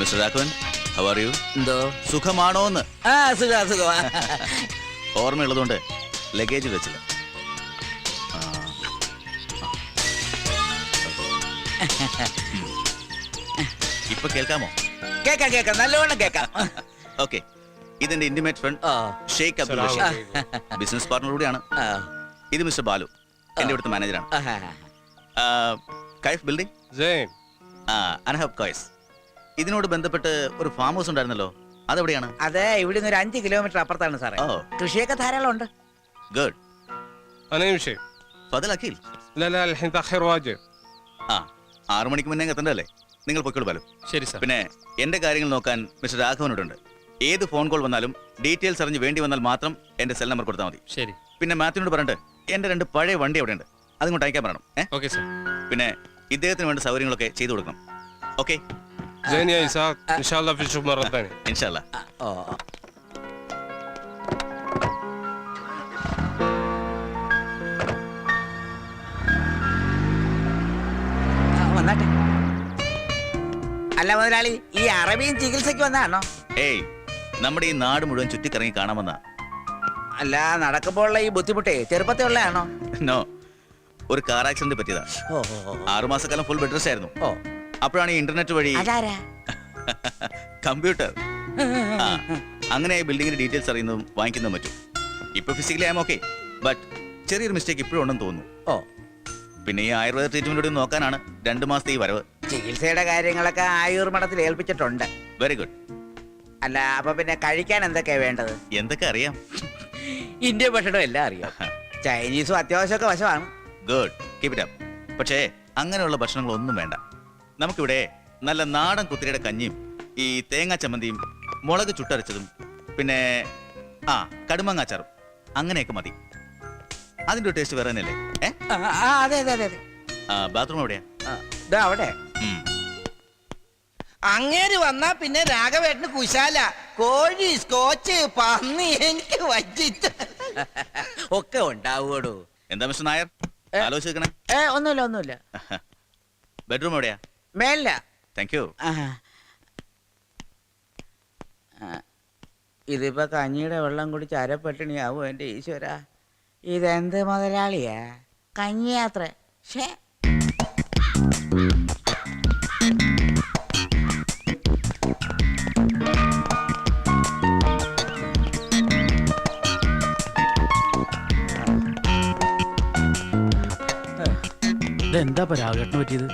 Mister Raghavan, how are you? എന്തോ സുഖമാണോന്ന്? സുഖമാ. ഓർമ്മയുള്ളതുകൊണ്ട് luggage വെച്ചില്ല. ഇപ്പൊ കേൾക്കാമോ? കേക്കാം നല്ലോണം കേക്കാം. ഓക്കെ, ഇതെന്റെ intimate friend Sheikh Abdul Rasheed, business partner കൂടിയാണ്. ഇത് മിസ്റ്റർ ബാലു, എന്റെ ഇവിടുത്തെ മാനേജറാണ്. കൈഫ് ബിൽഡിംഗ് അനഹബ് കോയ്സ്. ഇതിനോട് ബന്ധപ്പെട്ട് ഒരു ഫാം ഹൗസ് ഉണ്ടായിരുന്നല്ലോ, അതെവിടെയാണ്? അതെ, ഇവിടുന്ന് ഒരു 5 കിലോമീറ്റർ അപ്പുറത്താണ് സാറേ. കൃഷിയൊക്കെ ധാരാളം ഉണ്ട്. ഗുഡ്. أنا يمشي. ഫദൽ അഖിൽ. لا لا الحين تأخير واجب. 6 മണിക്ക് മുന്നേ എത്തണ്ടല്ലേ? നിങ്ങൾ പൊയ്ക്കോളൂ ബാലു. ശരി സാർ. പിന്നെ എന്റെ കാര്യങ്ങൾ നോക്കാൻ മിസ്റ്റർ രാഘവനോടുണ്ട്. ഏത് ഫോൺ കോൾ വന്നാലും ഡീറ്റെയിൽസ് അറിഞ്ഞ് വേണ്ടി വന്നാൽ മാത്രം എന്റെ സെൽ നമ്പർ കൊടുത്താൽ മതി. ശരി. പിന്നെ മാത്യുവിനോട് പറഞ്ഞിട്ട് എന്റെ 2 പഴയ വണ്ടി അവിടെ ഉണ്ട്, അതുകൊണ്ട് അയക്കാൻ പറയണം. Okay sir. പിന്നെ ഇദ്ദേഹത്തിന് വേണ്ട സൗകര്യങ്ങളൊക്കെ ചെയ്തു കൊടുക്കണം. ഓക്കെ? زين يا إسحاق، إن شاء الله في نشوف مرة ثانية. ഇൻഷാ അല്ലാ. വന്നാട്ടെ. അല്ല മുതലാളി, ഈ അറബിയൻ ചികിത്സക്ക് വന്നാണോ? ഏയ്, നമ്മുടെ ഈ നാട് മുഴുവൻ ചുറ്റിക്കറങ്ങി കാണാമെന്നാ. അല്ല, നടക്കുമ്പോഴുള്ള ഈ ബുദ്ധിമുട്ടേ ചെറുപ്പത്തെ ഉള്ളതാണോ? നോ, ഒരു കാർ ആക്സിഡന്റ് പറ്റിയതാ. 6 മാസക്കാലം ഫുൾ ബെഡ് റെസ്റ്റ് ആയിരുന്നു. അപ്പോഴാണ് ഈ ഇന്റർനെറ്റ് വഴി കമ്പ്യൂട്ടർ അങ്ങനെ ബിൽഡിങ്ങിന്റെ ഡീറ്റെയിൽസ് അറിയുന്നതും വാങ്ങിക്കുന്നതും പറ്റും. ഇപ്പൊ physically I M okay, but ചെറിയൊരു മിസ്റ്റേക്ക് ഇപ്പോഴും ഉണ്ടെന്ന് തോന്നുന്നു. പിന്നെ ഈ ആയുർവേദ ട്രീറ്റ്മെന്റ് കൂടി നോക്കാനാണ് 2 മാസത്തെ ഈ വരവ്. ചികിത്സയുടെ കാര്യങ്ങളൊക്കെ ആയുർ മഠത്തിൽ ഏൽപ്പിച്ചിട്ടുണ്ട്. Very good. അല്ല, അപ്പൊ പിന്നെ കഴിക്കാൻ എന്തൊക്കെയാ വേണ്ടത്? എന്തൊക്കെ അറിയാം? ഇന്ത്യൻ ഭക്ഷണം എല്ലാം അറിയാം. ചൈനീസും അത്യാവശ്യമൊക്കെ വശമാണ്. Good, keep it up. പക്ഷേ അങ്ങനെയുള്ള ഭക്ഷണങ്ങളൊന്നും വേണ്ട. നമുക്കിവിടെ നല്ല നാടൻ കുത്തിരിയുടെ കഞ്ഞിയും ഈ തേങ്ങാ ചമ്മന്തിയും മുളക് ചുട്ടരച്ചതും പിന്നെ കടുമാങ്ങാച്ചാറും അങ്ങനെയൊക്കെ മതി. അതിന്റെ ഒരു ടേസ്റ്റ് വേറെ തന്നെയല്ലേ? അതെ അതെ അതെ. ബാത്റൂം എവിടെയാ? അവിടെ. അങ്ങേര് വന്നാ പിന്നെ രാഘവേട്ടന് കുശാല. കോഴി, സ്കോച്ച്, പന്നി എനിക്ക് വച്ചിട്ട് ഒക്കെ ഉണ്ടാവൂടോ. എന്താ മിസ്റ്റർ നായർ ആലോചിക്കണേ? ഒന്നുമില്ല. ബെഡ്റൂം എവിടെയാ? മേല. Thank you. ഇതിപ്പോ കഞ്ഞിയുടെ വെള്ളം കുടിച്ച് അരപ്പട്ടിണിയാവും എന്റെ ഈശ്വര. ഇതെന്ത് മുതലാളിയാ? കഞ്ഞിയാത്ര. ഇതെന്താ രാഘവേട്ടന് പറ്റിയത്?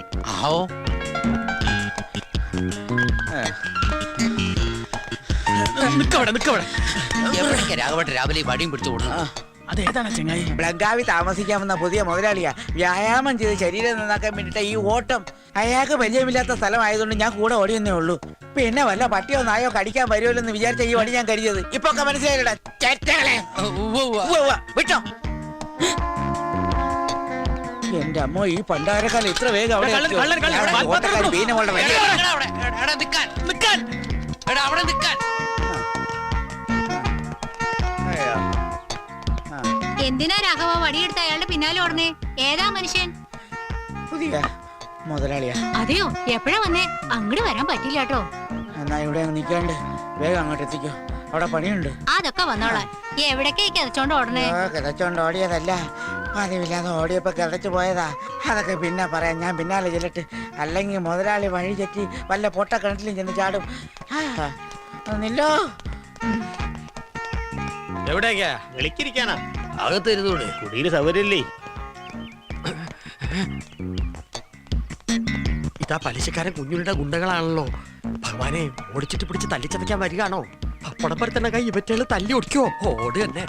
രാഘവേട്ടൻ രാവിലെ വടിയും പിടിച്ചു കൊടുക്കും. അതേതാണ് ചെങ്ങായി? ബ്ലഗാവി താമസിക്കാമെന്ന പുതിയ മുതലാളിയാ. വ്യായാമം ചെയ്ത് ശരീരം നന്നാക്കാൻ വേണ്ടിട്ട് ഈ ഓട്ടം. അയാൾക്ക് പരിചയമില്ലാത്ത സ്ഥലമായതുകൊണ്ട് ഞാൻ കൂടെ ഓടിയെന്നേ ഉള്ളൂ. പിന്നെ വല്ല പട്ടിയോ നായോ കടിക്കാൻ വരുമല്ലോ വിചാരിച്ച ഈ വടി ഞാൻ കരുതിയത്. ഇപ്പൊ ഒക്കെ മനസ്സിലായില്ല. വിട്ടോ എന്റെ അമ്മ, ഈ പണ്ടാരക്കാലം ഇത്ര വേഗം അവിടെ എന്തിനാ രാഘവ വടിയെടുത്ത് അയാളുടെ പിന്നാലെ ഓടണേ? ഏതാ മനുഷ്യൻ? പുതിയ മുതലാളിയാ. അതെയോ? എപ്പോഴാ വന്നേ? അങ്ങോട്ട് വരാൻ പറ്റില്ല കേട്ടോ. എന്നാ ഇവിടെ നിൽക്കാണ്ട് വേഗം അങ്ങോട്ട് എത്തിക്കോ, അവിടെ പണിയുണ്ട്. അതൊക്കെ വന്നോളാം. എവിടേക്കാ കിതച്ചോണ്ട് ഓടണേ? കിതച്ചോണ്ട് ഓടിയതല്ല, പതിവില്ലാതെ ഓടിയപ്പോ കിതച്ചു പോയതാ. അതൊക്കെ പിന്നെ പറയാം, ഞാൻ പിന്നാലെ ചെല്ലിട്ട്. അല്ലെങ്കിൽ മുതലാളി വഴി തെറ്റി വല്ല പൊട്ട കിണറ്റിലും ചെന്ന് ചാടും. നില്ലോ എവിടേക്കാ? വിളിക്കിരിക്കാനാ? അകത്തിരുന്നൂടെ, കുടിയിൽ സൗകര്യല്ലേ? ഇതാ പലിശക്കാരൻ കുഞ്ഞുങ്ങളുടെ ഗുണ്ടകളാണല്ലോ. ഭഗവാനെ, ഓടിച്ചിട്ട് പിടിച്ച് തല്ലിച്ചതയ്ക്കാൻ വരികയാണോ? പപ്പടപ്പരത്തന്നെ കൈ ഇവറ്റകള് തല്ലി ഒടിക്കോ? ഓട് തന്നെ.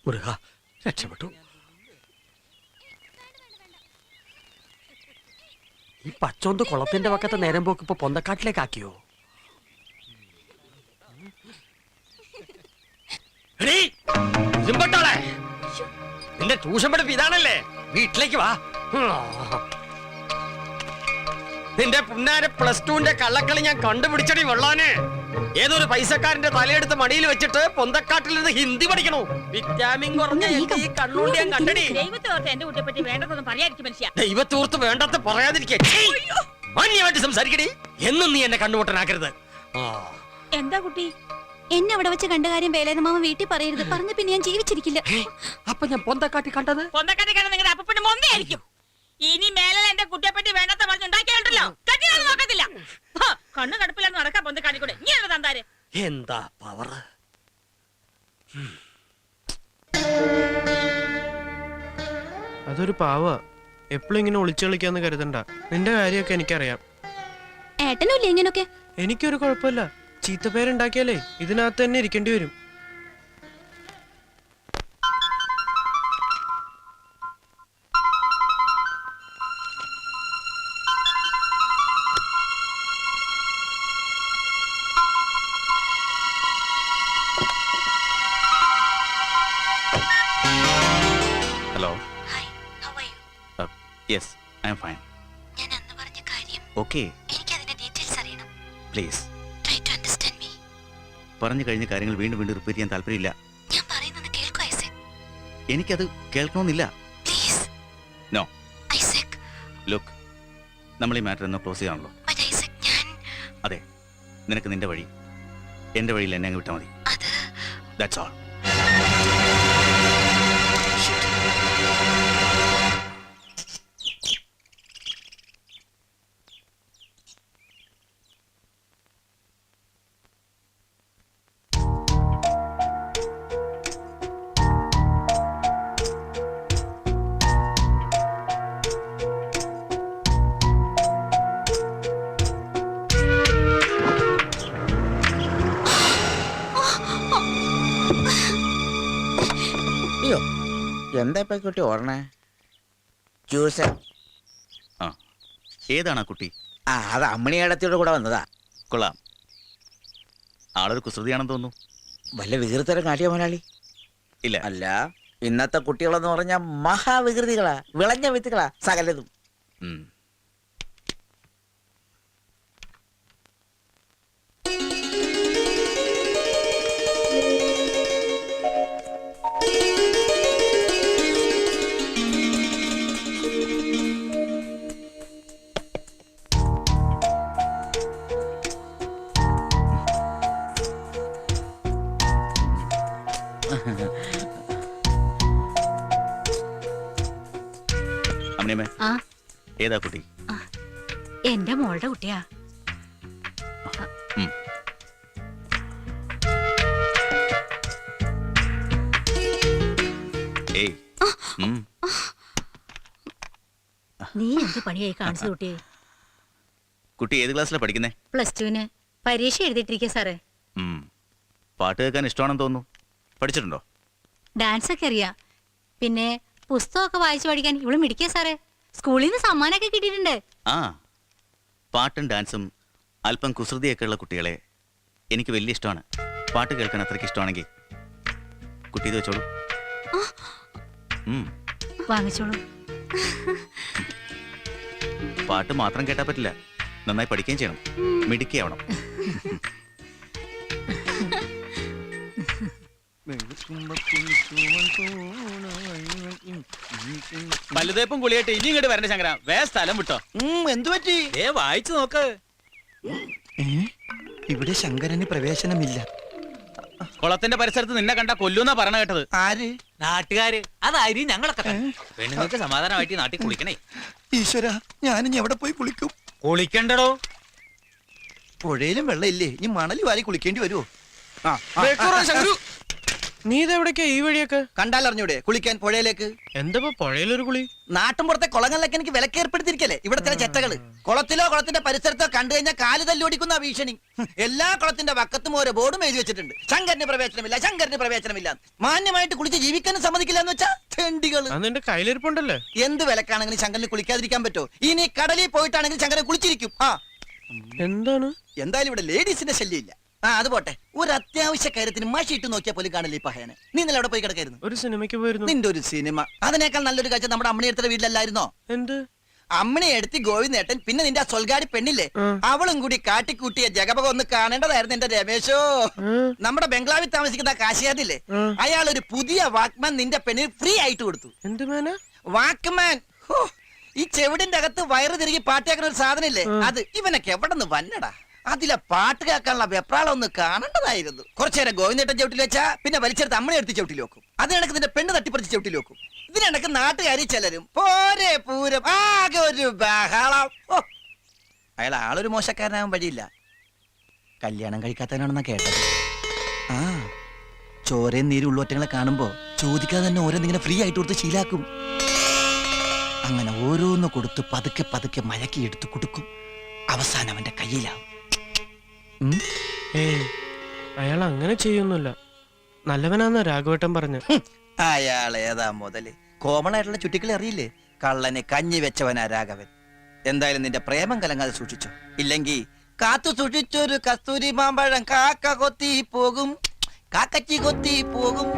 മുരുക, രക്ഷപ്പെട്ടു. ഈ പച്ചോന്ത് കുളത്തിന്റെ പക്കത്തെ നേരം പോക്ക് ഇപ്പൊ പൊന്തക്കാട്ടിലേക്ക് ആക്കിയോ? നിന്റെ ട്യൂഷൻ പഠിപ്പ് ഇതാണല്ലേ? വീട്ടിലേക്ക് വാ. നിന്റെ പുന്നാരെ +2ന്റെ കള്ളക്കളി ഞാൻ കണ്ടുപിടിച്ചടി വെള്ളാന്. ഏതൊരു പൈസക്കാരന്റെ തലയെടുത്ത് മടിയിൽ വെച്ചിട്ട് പൊന്തക്കാട്ടിൽ നിന്ന് ഹിന്ദി പഠിക്കണോ? വിറ്റാമിൻ കുറഞ്ഞ എന്റെ ഈ കണ്ണുകൊണ്ട് ഞാൻ കണ്ടടി. ദൈവത്തെ ഓർത്ത് എന്റെ കുട്ടിയെ പറ്റി വേണ്ടതൊന്നും പറയാതിരിക്കും മനുഷ്യ. ദൈവത്തോർത്ത് വേണ്ടത് പറയാതിരിക്കേ. മാന്യമായിട്ട് സംസാരിക്കടി. എന്നും നീ എന്നെ കണ്ണുപൊട്ടനാക്കരുത്. എന്താ കുട്ടി? എന്നെ അവിടെ വെച്ച് കണ്ട കാര്യം വേലായുധമാമ വീട്ടിൽ പറയരുത്. പറഞ്ഞ പിന്നെ ഞാൻ ജീവിച്ചിരിക്കില്ല. അപ്പൊ ഞാൻ പൊന്തക്കാട്ടി കണ്ടത് പൊന്തക്കാട്ടി കാണാൻ നിങ്ങളുടെ അപ്പന്റെ മൊന്നയായിരിക്കും. ഇനി മേലെ എന്റെ കുട്ടിയെ പറ്റി വേണ്ടത്തെ പറഞ്ഞുണ്ടാക്കിയുണ്ടല്ലോ, കട്ടിയൊന്നും നോക്കത്തില്ല. കണ്ണു കടുപ്പില്ലാന്ന് നടക്കാൻ പൊന്തക്കാട്ടി കൂടെ നീ എന്താ തന്താര്? എന്താ പവർ. അതൊരു പാവ. എപ്പോഴും ഇങ്ങനെ ഒളിച്ചു കളിക്കാന്ന് കരുതണ്ട. നിന്റെ കാര്യമൊക്കെ എനിക്കറിയാം. ഏട്ടനും ഇല്ല ഇങ്ങനൊക്കെ. എനിക്കൊരു കുഴപ്പമില്ല. ചീത്തപ്പേരുണ്ടാക്കിയാലേ ഇതിനകത്ത് തന്നെ ഇരിക്കേണ്ടി വരും. Hello. Hi, how are you? Yes, I am fine. ഞാൻ അന്ന് പറഞ്ഞ കാര്യം ഓക്കെ, എനിക്ക് അതിന്റെ ഡീറ്റെയിൽസ് അറിയണം. Please. Try to understand me. പറഞ്ഞു കഴിഞ്ഞ കാര്യങ്ങൾ വീണ്ടും വീണ്ടും റിപ്പീറ്റ് ചെയ്യാൻ താല്പര്യമില്ല. ഞാൻ പറയുന്നത് കേൾക്കൂ ഐസക്. എനിക്കത് കേൾക്കണമെന്നില്ല. പ്ലീസ്. നോ. ഐസക്. ലുക്ക്, നമ്മൾ ഈ മാറ്റർ ഒന്ന് ക്ലോസ് ചെയ്യാണല്ലോ. But ഐസക്, ഞാൻ അതെ, നിനക്ക് നിന്റെ വഴി, എന്റെ വഴിയിൽ എന്നെ അങ്ങ് വിട്ടാൽ മതി. അത് ദാറ്റ്സ് ഓൾ. അയ്യോ, എന്താ ഇപ്പൊ കുട്ടി ഓടണേ? ജ്യൂസ്. ആ, ഏതാണ് ആ കുട്ടി? ആ, അത് അമ്മണിയടത്തിയുടെ കൂടെ വന്നതാ. കൊള്ളാം. ആളൊരു കുസൃതിയാണെന്ന് തോന്നുന്നു. വല്ല വികൃതരം കാട്ടിയ മുതലാളി? ഇല്ല. അല്ല, ഇന്നത്തെ കുട്ടികളെന്ന് പറഞ്ഞാൽ മഹാവികൃതികളാ, വിളഞ്ഞ വിത്തുകളാ സകലതും. ഉം. അമ്മണിയമ്മേ, ആ, ഏതാ കുട്ടി? എന്റെ മോളുടെ കുട്ടിയാ. ഉം. ഏയ്. ഉം. നീ എന്ത് പണിയായി കാണിച്ചു കുട്ടിയെ? കുട്ടി ഏത് ക്ലാസ്സിലാണ് പഠിക്കുന്നേ? +2 പരീക്ഷ എഴുതിയിട്ടിരിക്കുക സാറേ. പാട്ട് കേൾക്കാൻ ഇഷ്ടമാണെന്ന് തോന്നുന്നു. പഠിച്ചിട്ടുണ്ടോ? ഡാൻസ് ഒക്കെ അറിയാം. പിന്നെ പുസ്തകമൊക്കെ വായിച്ചു പഠിക്കാൻ ഇവള് മിടിക്കുക സാറേ. സ്കൂളിൽ നിന്ന് സമ്മാനമൊക്കെ കിട്ടിയിട്ടുണ്ട്. ആ, പാട്ടും ഡാൻസും അല്പം കുസൃതിയൊക്കെ ഉള്ള കുട്ടികളെ എനിക്ക് വലിയ ഇഷ്ടമാണ്. പാട്ട് കേൾക്കാൻ അത്രയ്ക്ക് ഇഷ്ടമാണെങ്കിൽ കുട്ടി ഇത് വെച്ചോളൂ. വാങ്ങിച്ചോളൂ. പാട്ട് മാത്രം കേട്ടാൽ പറ്റില്ല, നന്നായി പഠിക്കുകയും ചെയ്യണം, മിടുക്കിയാവണം. പല്ലുതേപ്പും കുളിയായിട്ട് ഇനി ഇങ്ങോട്ട് വരണ്ട ശങ്കര, വേ സ്ഥലം വിട്ടോ. എന്തു പറ്റി? വായിച്ചു നോക്ക്. ഇവിടെ ശങ്കരന് പ്രവേശനമില്ല. കുളത്തിന്റെ പരിസരത്ത് നിന്നെ കണ്ട കൊല്ലൂന്നാ പറഞ്ഞ കേട്ടത്. ആര്? നാട്ടുകാര്. അതായിരിക്കും ഞങ്ങളൊക്കെ. പെണ്ണുങ്ങൾക്ക് സമാധാനമായിട്ട് നാട്ടിൽ കുളിക്കണേ. ഈശ്വര, ഞാനിനി എവിടെ പോയി കുളിക്കും? കുളിക്കണ്ടടോ. പുഴയിലും വെള്ളം ഇല്ലേ? ഇനി മണല് വാരി കുളിക്കേണ്ടി വരുമോ? നീ ഇതെവിടേക്കാ ഈ വഴിയൊക്കെ? കണ്ടാലറിഞ്ഞൂടെ കുളിക്കാൻ പുഴയിലേക്ക്? എന്താ പുഴയിലൊരു കുളി? നാട്ടുമ്പുറത്തെ കുളങ്ങളിലൊക്കെ എനിക്ക് വിലക്കേർപ്പെടുത്തിരിക്കല്ലേ ഇവിടെ ചില ചെറ്റകള്. കുളത്തിലോ കുളത്തിന്റെ പരിസരത്തോ കണ്ടു കഴിഞ്ഞാൽ കാല് തല്ലോടിക്കുന്ന ഭീഷണി. എല്ലാ കുളത്തിന്റെ വക്കത്തും ഓരോ ബോർഡും എഴുതി വെച്ചിട്ടുണ്ട്. ശങ്കരന് പ്രവേശനമില്ല, ശങ്കരന് പ്രവേശനമില്ല. മാന്യമായിട്ട് കുളിച്ച് ജീവിക്കാനും സമ്മതിക്കില്ല എന്ന് വെച്ചാ തെണ്ടികള്. നിന്റെ കയ്യിലിരിപ്പുണ്ടല്ലേ? എന്ത് വിലക്കാണെങ്കിലും ശങ്കരന് കുളിക്കാതിരിക്കാൻ പറ്റോ? ഇനി കടലിൽ പോയിട്ടാണെങ്കിൽ ശങ്കരൻ കുളിച്ചിരിക്കും. എന്താണ്? എന്തായാലും ഇവിടെ ലേഡീസിന്റെ ശല്യമില്ല. അത് പോട്ടെ, ഒരു അത്യാവശ്യ കാര്യത്തിന് മഷി ഇട്ട് നോക്കിയാൽ പോലും കാണില്ല ഈ പഹയനെ. നീ ഇന്നലെ അവിടെ പോയി കിടക്കായിരുന്നു. ഒരു സിനിമയ്ക്ക് പോയിരുന്നു. നിന്റെ ഒരു സിനിമ. അതിനേക്കാൾ നല്ലൊരു കാഴ്ച നമ്മുടെ അമ്മണിയടുത്ത വീട്ടിലല്ലായിരുന്നോ? എന്ത്? അമ്മനെ എടുത്തി ഗോവിന്ദേട്ടൻ പിന്നെ നിന്റെ ആ സൊൽഗാടി പെണ്ണില്ലേ അവളും കൂടി കാട്ടിക്കൂട്ടിയ ജഗപക ഒന്ന് കാണേണ്ടതായിരുന്നു എന്റെ രമേശോ. നമ്മുടെ ബംഗ്ലാവിൽ താമസിക്കുന്ന കാശിയാരില്ലേ, അയാൾ ഒരു പുതിയ വാക്മാൻ നിന്റെ പെണ്ണിന് ഫ്രീ ആയിട്ട് കൊടുത്തു. എന്ത് മേന? വാക്മാൻ. ഹോ, ഈ ചെവിടിന്റെ അകത്ത് വയറ് തിരികെ പാട്ട് കേൾക്കുന്ന ഒരു സാധനം ഇല്ലേ, അത് ഇവനൊക്കെ എവിടെ നിന്ന് വന്നടാ. അതിലെ പാട്ട് കേൾക്കാനുള്ള വെപ്രാളം ഒന്ന് കാണേണ്ടതായിരുന്നു. കുറച്ചേരം ഗോവിന്ദേട്ടൻ ചവിട്ടിൽ വെച്ചാ പിന്നെ വലിച്ചെടുത്ത് അമ്മനെ എടുത്ത് ചവിട്ടിൽ വെക്കും. അതിനിടക്ക് നിന്റെ പെണ്ണ് തട്ടിപ്പറിച്ച് ചവിട്ടിൽ വെക്കും. ഇതിനിടക്ക് നാട്ടുകാരി ചിലരും പോരെ പൂരം ആകെ ഒരു ബഹളം. അയാൾ ആളൊരു മോശക്കാരനാകാൻ വഴിയില്ല. കല്യാണം കഴിക്കാത്തവനാണെന്നാ കേട്ടത്. ആ ചോരയും നീരും ഉള്ളൊറ്റങ്ങളെ കാണുമ്പോ ചോദിക്കാതെ തന്നെ ഓരോന്നിങ്ങനെ ഫ്രീ ആയിട്ട് കൊടുത്ത് ശീലാക്കും. അങ്ങനെ ഓരോന്ന് കൊടുത്ത് പതുക്കെ പതുക്കെ മയക്കി എടുത്ത് കൊടുക്കും. അവസാനം അവന്റെ കയ്യിലാവും. ഏയ് അയാൾ അങ്ങനെ ചെയ്യൊന്നുമില്ല. നല്ലവനാന്ന രാഘവേട്ടൻ പറഞ്ഞു. അയാൾ ഏതാ മുതല് കോമൺ ആയിട്ടുള്ള ചുറ്റിക്കളി അറിയില്ലേ? കള്ളന് കഞ്ഞി വെച്ചവനാ രാഘവൻ. എന്തായാലും നിന്റെ പ്രേമം കലങ്ങാതെ സൂക്ഷിച്ചോ, ഇല്ലെങ്കിൽ കാത്തു സൂക്ഷിച്ചൊരു കസ്തൂരി മാമ്പഴം കാക്ക കൊത്തി പോകും, കാക്കച്ചി കൊത്തി പോകും.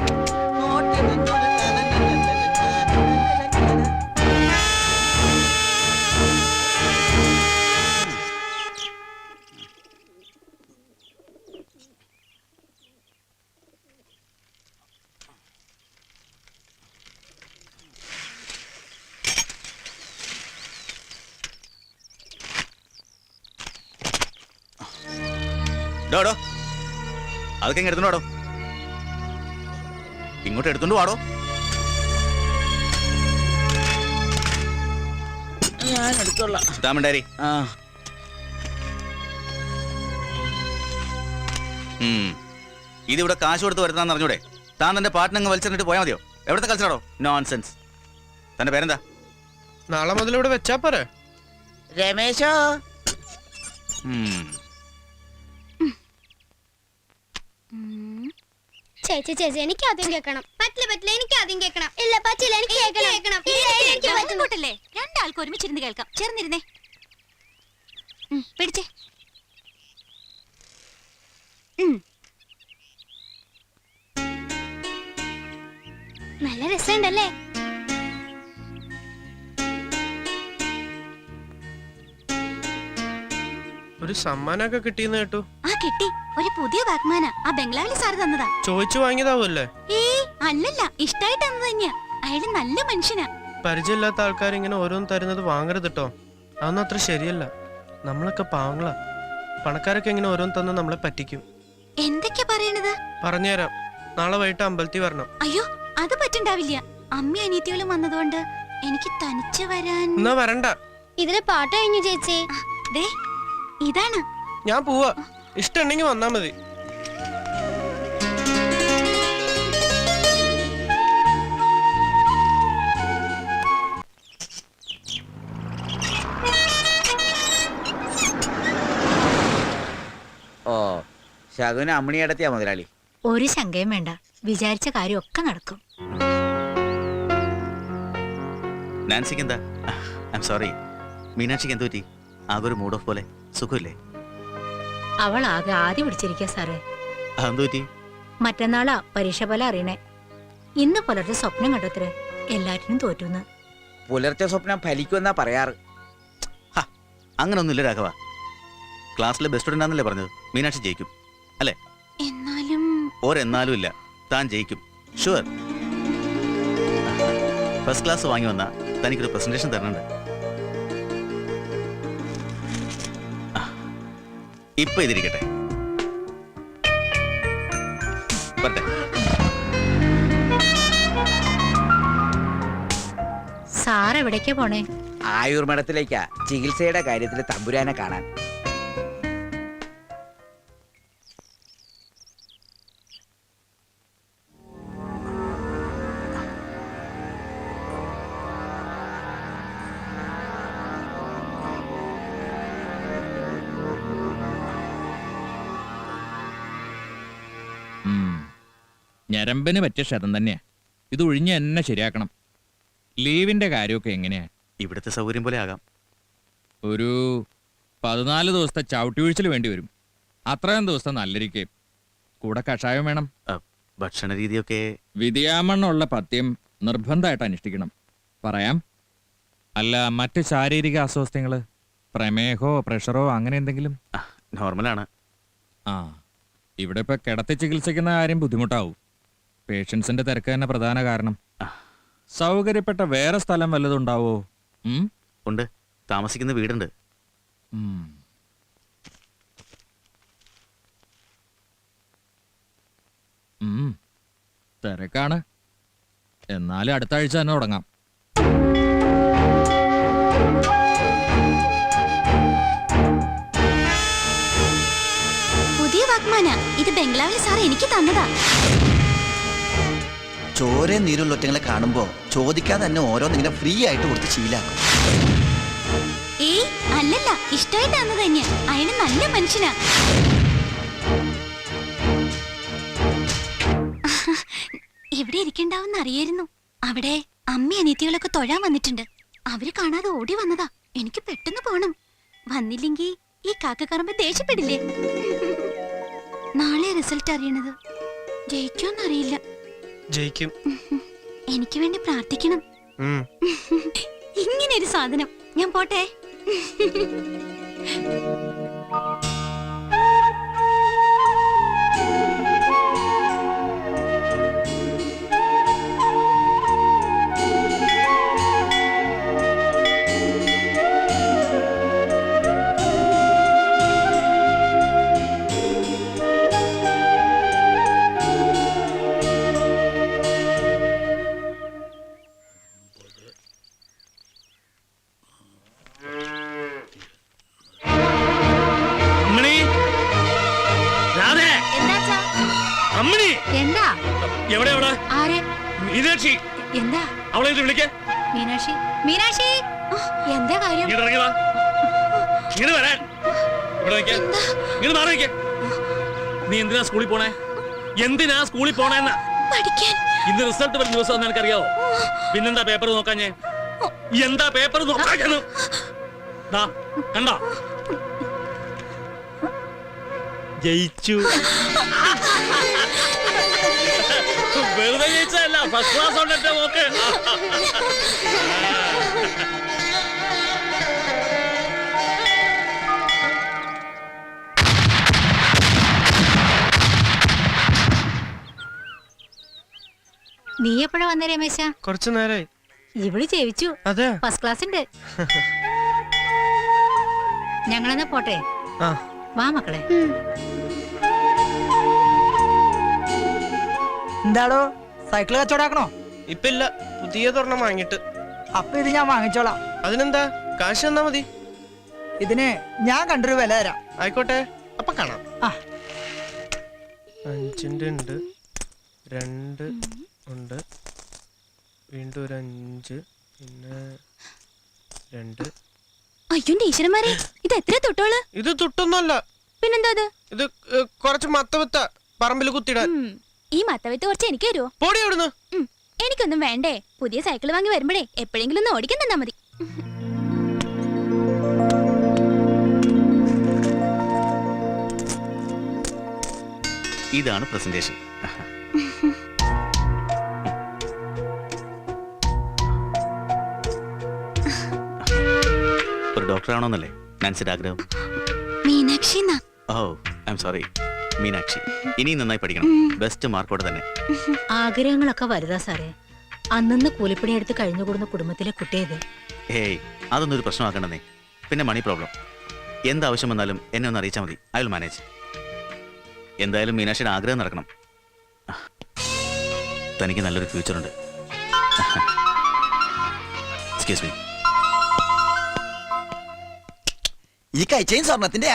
ഡോടോ അതൊക്കെ ഇങ്ങ് എടുത്തോണ്ട് വാടോ, ഇങ്ങോട്ട് എടുത്തോണ്ട് വാടോ. ഞാൻ എടുത്തോളാം. താമണ്ടാരി. ആ ഇതിവിടെ കാശ് കൊടുത്ത് വരുത്താന്ന് അറിഞ്ഞൂടെ? താൻ തന്റെ പാട്ടിനങ്ങ് വലിച്ചെറിഞ്ഞിട്ട് പോയാൽ മതിയോ? എവിടത്തെ കളിച്ചാടോ നോൺസെൻസ്. തന്റെ പേരെന്താ? നാളെ മുതൽ ഇവിടെ വെച്ചാ പോരെ? രമേശോ. ചേച്ചി ചേച്ചി എനിക്ക് ആദ്യം കേൾക്കണം. പറ്റില്ല പറ്റില്ല, എനിക്ക് ആദ്യം കേൾക്കണം. ഇല്ല പറ്റില്ല, എനിക്ക് കേൾക്കണം. കൂട്ടല്ലേ, രണ്ടാൾക്ക് ഒരുമിച്ചിരുന്ന് കേൾക്കാം. ചേർന്നിരുന്നേ. പിടിച്ചേ. നല്ല രസമുണ്ടല്ലേ? ഒരു സമ്മാനമൊക്കെ കിട്ടിയെന്ന് കേട്ടു. ആ കിട്ടി, ഒരു പുതിയ വാക്മാനാ. ആ ബംഗ്ലാവിലെ സാറ് തന്നതാ. ചോദിച്ചു വാങ്ങിയതാവൂല്ലേ? ഏയ് അല്ലല്ല, ഇഷ്ടായിട്ട് തന്നത് തന്നെയാ. അയാള് നല്ല മനുഷ്യനാ. പരിചയമില്ലാത്ത ആൾക്കാർ ഇങ്ങനെ ഓരോന്ന് തരുന്നത് വാങ്ങരുത് കേട്ടോ. അതൊന്നും അത്ര ശരിയല്ല. നമ്മളൊക്കെ പാവങ്ങളാ. പണക്കാരൊക്കെ ഇങ്ങനെ ഓരോന്ന് തന്ന് നമ്മളെ പറ്റിക്കും. എന്തൊക്കെയാ പറയണത്? പറഞ്ഞുതരാം. നാളെ വൈകിട്ട് അമ്പലത്തിൽ വരണം. അയ്യോ അത് പറ്റുണ്ടാവില്ല. അമ്മ അനിയത്തികളും വന്നതുകൊണ്ട് എനിക്ക് തനിച്ച് വരാൻ. എന്നാ വരണ്ട. ഇതിലെ പാട്ട് കഴിഞ്ഞു ചേച്ചി. ദേ ഇതാണ്. ഞാൻ പോവാ. ഇഷ്ടമുണ്ടെങ്കിൽ വന്നാ മതി. ഓ ശകുന അമ്മണിയടത്തിയാ മുതലാളി. ഒരു ശങ്കയും വേണ്ട, വിചാരിച്ച കാര്യമൊക്കെ നടക്കും. നാൻസിക്ക് എന്താ? I am sorry. മീനാക്ഷിക്ക് എന്ത് പറ്റി? ആകെ ഒരു മൂഡ് ഓഫ് പോലെ. സുഖമില്ലേ? അവൾ ആകെ ആദ്യം പിടിച്ചിരിക്കുക സാറേ. അതെന്ത് പറ്റി? മറ്റന്നാളാ പരീക്ഷ പോലെ അറിയണേ. ഇന്ന് പുലർച്ചെ സ്വപ്നം കണ്ടത്രേ എല്ലാറ്റിനും തോറ്റുന്ന്. പുലർച്ചെ സ്വപ്നം ഫലിക്കുമെന്നാ പറയാറ്. അങ്ങനൊന്നുമില്ല രാഘവ. ക്ലാസ്സിലെ ബെസ്റ്റ് സ്റ്റുഡന്റ് ആണെന്നല്ലേ പറഞ്ഞത്? മീനാക്ഷി ജയിക്കും അല്ലേ? എന്നാലും ഒരെന്നാലും ഇല്ല, താൻ ജയിക്കും ഷുവർ. ഫസ്റ്റ് ക്ലാസ് വാങ്ങി വന്ന തനിക്കൊരു പ്രസന്റേഷൻ തരണുണ്ട്. ഇപ്പൊ ഇതിരിക്കട്ടെ. വരട്ടെ. സാർ എവിടേക്കാ പോണേ? ആയൂർ മഠത്തിലേക്കാ ചികിത്സയുടെ കാര്യത്തിൽ തമ്പുരാനെ കാണാൻ. ഞരമ്പന് പറ്റിയ ക്ഷതം തന്നെയാ. ഇത് ഒഴിഞ്ഞ് എന്നെ ശരിയാക്കണം. ലീവിന്റെ കാര്യമൊക്കെ എങ്ങനെയാ? ഇവിടുത്തെ സൗകര്യം പോലെ ആകാം. ഒരു 14 ദിവസത്തെ ചവിട്ടി വീഴ്ചൽ വേണ്ടി വരും. അത്രയും ദിവസം നല്ലിരിക്കും. കൂടെ കഷായം വേണം. ഭക്ഷണ രീതിയൊക്കെ വിധിയാമണ്ണുള്ള പഥ്യം നിർബന്ധമായിട്ട് അനുഷ്ഠിക്കണം. പറയാം. അല്ല മറ്റ് ശാരീരിക അസ്വസ്ഥങ്ങള്, പ്രമേഹോ പ്രഷറോ അങ്ങനെ എന്തെങ്കിലും? നോർമലാണ്. ആ, ഇവിടെ ഇപ്പൊ കിടത്തി ചികിത്സിക്കുന്ന കാര്യം ബുദ്ധിമുട്ടാവും. പേഷ്യൻസിന്റെ തിരക്ക് തന്നെ പ്രധാന കാരണം. സൗകര്യപ്പെട്ട വേറെ സ്ഥലം വല്ലതും ഉണ്ടാവോ? ഉണ്ട്, താമസിക്കുന്ന വീടുണ്ട്. തിരക്കാണ്. എന്നാലും അടുത്ത ആഴ്ച തന്നെ തുടങ്ങാം. പുതിയ വാഗ്മാന ഇത് ബംഗ്ലാവിലെ സാർ എനിക്ക് തന്നതാ. ചോരയും നീരുള്ള ഒറ്റങ്ങളെ കാണുമ്പോ ചോദിക്കാതെ തന്നെ ഓരോന്നിങ്ങനെ ഫ്രീ ആയിട്ട് കൊടുത്ത് ശീലാക്കും. ഏയ് അല്ലല്ല, ഇഷ്ടമായിട്ട് തന്നത് തന്നെയാ. അയാള് നല്ല മനുഷ്യനാ. ഇവിടെ ഇരിക്കണ്ടാവുന്ന അറിയായിരുന്നു. അവിടെ അമ്മ അനിയത്തികളൊക്കെ തൊഴാൻ വന്നിട്ടുണ്ട്. അവര് കാണാതെ ഓടി വന്നതാ. എനിക്ക് പെട്ടെന്ന് പോണം. വന്നില്ലെങ്കി ഈ കാക്കക്കറമ്പ് ദേഷ്യപ്പെടില്ലേ? നാളെ റിസൾട്ട് അറിയണത്. ജയിക്കോന്നറിയില്ല. ജയിക്കും. എനിക്ക് വേണ്ടി പ്രാർത്ഥിക്കണം. ഇങ്ങനെ ഒരു സാധനം. ഞാൻ പോട്ടെ. എന്താ എവിടെ ആരെ മീനാക്ഷി? എന്താ അവളെ വിളിക്കേ. മീനാക്ഷി, മീനാക്ഷി, എന്താ കാര്യം? ഇങ്ങനെ വരാൻ. ഇങ്ങനെ മാറിയിരിക്കെ. നീ എന്തിനാ സ്കൂളിൽ പോണേ? എന്തിനാ സ്കൂളിൽ പോണേന്നാ? പഠിക്കാൻ. ഇന്ന് റിസൾട്ട് വരുന്ന ദിവസം നിനക്കറിയാവോ? പിന്നെന്താ പേപ്പർ നോക്കാൻ? ഞാൻ എന്താ പേപ്പർ നോക്കാൻ? കണ്ടോ? ജയിച്ചു. വെറുതെ ജയിച്ചതല്ല, ഫസ്റ്റ് ക്ലാസ് ഉണ്ട് എന്റെ മോക്ക്. നീ എപ്പോഴാ വന്നേ രമേശ? കുറച്ചു നേരമായി. ഇവള് ജയിച്ചു. അതെ, ഫസ്റ്റ് ക്ലാസ് ഉണ്ട്. ഞങ്ങളെന്നാ പോട്ടെ. ആ വാ മക്കളെ. എന്താടോ സൈക്കിള് കച്ചവടാക്കണോ? ഇപ്പൊ ഇല്ല, പുതിയതൊരെണ്ണം വാങ്ങിട്ട്. അപ്പൊ ഇത് ഞാൻ വാങ്ങിച്ചോളാം. അതിനെന്താ, കാശ് തന്നാ മതി. ഇതിന് ഞാൻ കണ്ടൊരു വില തരാം. ആയിക്കോട്ടെ, അപ്പൊ കാണാം. ആ 5 ഉണ്ട്, 2 ഉണ്ട്, വീണ്ടും ഒരു 5, പിന്നെ 2. അയ്യോ ഈശ്വരന്മാരെ, ഇത് എത്ര തൊട്ടോള്? ഇത് തുട്ടൊന്നുമല്ല. പിന്നെന്താ ഇത്? ഇത് കുറച്ച് മത്തവിത്ത പറമ്പിൽ കുത്തിടാൻ. ഈ മത്തവിത്ത് കുറച്ച് എനിക്ക് തരുമോ? പൊടി എവിടുന്ന്? എനിക്കൊന്നും വേണ്ടേ. പുതിയ സൈക്കിൾ വാങ്ങി വരുമ്പോഴേ എപ്പോഴെങ്കിലും ഒന്ന് ഓടിക്കാൻ തന്നാ മതി. ഇതാണ് പ്രസന്റേഷൻ. ഒരു ഡോക്ടർ ആണോന്നല്ലേ നാൻസിയുടെ ആഗ്രഹം? മീനാക്ഷി. ഓ ഐ എം സോറി മീനാക്ഷി. ഇനിയും നന്നായി പഠിക്കണം, ബെസ്റ്റ് മാർക്കോടെ തന്നെ. ആഗ്രഹങ്ങളൊക്കെ വലുതാ സാറേ. അന്നന്ന് കൂലിപ്പണി എടുത്ത് കഴിഞ്ഞുകൂടുന്ന കുടുംബത്തിലെ കുട്ടിയത്. ഏയ് അതൊന്നും ഒരു പ്രശ്നമാക്കണ്ടെന്നേ. പിന്നെ മണി പ്രോബ്ലം. എന്താവശ്യം വന്നാലും എന്നെ ഒന്ന് അറിയിച്ചാൽ മതി. I will manage. എന്തായാലും മീനാക്ഷിയുടെ ആഗ്രഹം നടക്കണം. തനിക്ക് നല്ലൊരു ഫ്യൂച്ചറുണ്ട്. Excuse me. ഈ കഴിച്ചയും സ്വർണത്തിന്റെ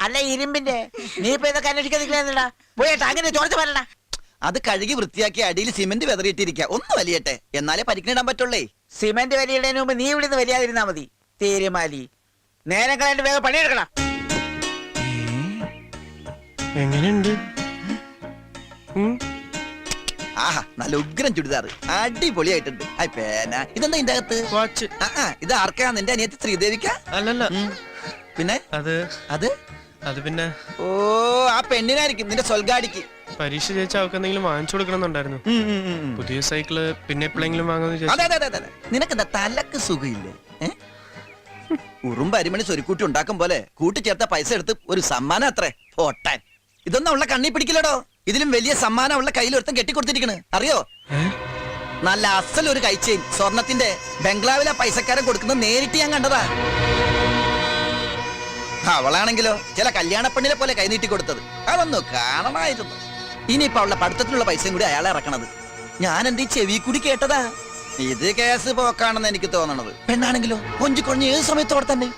അല്ല ഇരുമ്പിന്റെ. നീ ഇപ്പൊ ഇതൊക്കെ അന്വേഷിക്കാതിരിക്കലാ. പോയേട്ടാ അങ്ങനെ ചോദിച്ചു പറയടാ. അത് കഴുകി വൃത്തിയാക്കി അടിയിൽ സിമന്റ് വെതറിയിട്ടിരിക്കുക. ഒന്ന് വലിയട്ടെ, എന്നാലേ പരിക്കിനിടാൻ പറ്റുള്ളേ. സിമന്റ് വലിയിടതിന് മുമ്പ് നീ ഇവിടുന്ന് വലിയാതിരുന്നാ മതി. തീരുമാലി നേരം കളയാണ്ട് വേഗം പണിയെടുക്കണം. എങ്ങനെയുണ്ട്? ആഹാ, നല്ല ഉഗ്രം ചുടിദാറ്, അടിപൊളിയായിട്ടുണ്ട്. ഐ പേന. ഇതെന്താ ഇതിന്റെ അകത്ത്? വാച്ച്. ഇത് ആർക്കാ? നിന്റെ അനിയത്തി ശ്രീദേവിക്ക? അല്ലല്ല, പിന്നെ അത് അത് അത് പിന്നെ ഓ ആ പെണ്ണിനായിരിക്കും, നിന്റെ സൊൽഗാടിക്ക്. പരീക്ഷ ജയിച്ച അവർക്ക് എന്തെങ്കിലും വാങ്ങിച്ചു കൊടുക്കണമെന്നുണ്ടായിരുന്നു. പുതിയ സൈക്കിള് പിന്നെ എപ്പോഴെങ്കിലും വാങ്ങാന്ന് അതെ അതെ അതെ. നിനക്ക് എന്താ തലക്ക് സുഖമില്ലേ? ഉറുമ്പ് അരിമണി സ്വരുക്കൂട്ടി ഉണ്ടാക്കും പോലെ കൂട്ടിച്ചേർത്ത പൈസ എടുത്ത് ഒരു സമ്മാനം അത്രേ ഫോട്ടാൻ. ഇതൊന്നും അവളുടെ കണ്ണി പിടിക്കില്ലടോ. ഇതിലും വലിയ സമ്മാനം അവളുടെ കയ്യിൽ ഒരുത്തം കെട്ടിക്കൊടുത്തിരിക്കണ്, അറിയോ? നല്ല അസൽ ഒരു കൈച്ചെയിൻ സ്വർണത്തിന്റെ ബംഗ്ലാവിലെ പൈസക്കാരൻ കൊടുക്കുന്നത് നേരിട്ട് ഞാൻ കണ്ടതാ. അവളാണെങ്കിലോ ചില കല്യാണപ്പെണ്ണിനെ പോലെ കൈനീട്ടി കൊടുത്തത്. അതൊന്നും കാണണമായിരുന്നു. ഇനിയിപ്പോ അവളുടെ പഠിത്തത്തിനുള്ള പൈസയും കൂടി അയാളെ ഇറക്കണത്. ഞാൻ എന്റെ ഈ ചെവി കൂടി കേട്ടതാ. ഇത് കേസ് പോക്കാണെന്ന് എനിക്ക് തോന്നണത്. പെണ്ണാണെങ്കിലോ കൊഞ്ചിക്കൊഴിഞ്ഞ് ഏത് സമയത്തോടെ തന്നെ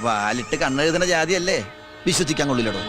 വാലിട്ട് കണ്ണെഴുതുന്ന ജാതിയല്ലേ, വിശ്വസിക്കാൻ കൊള്ളില്ലടോ.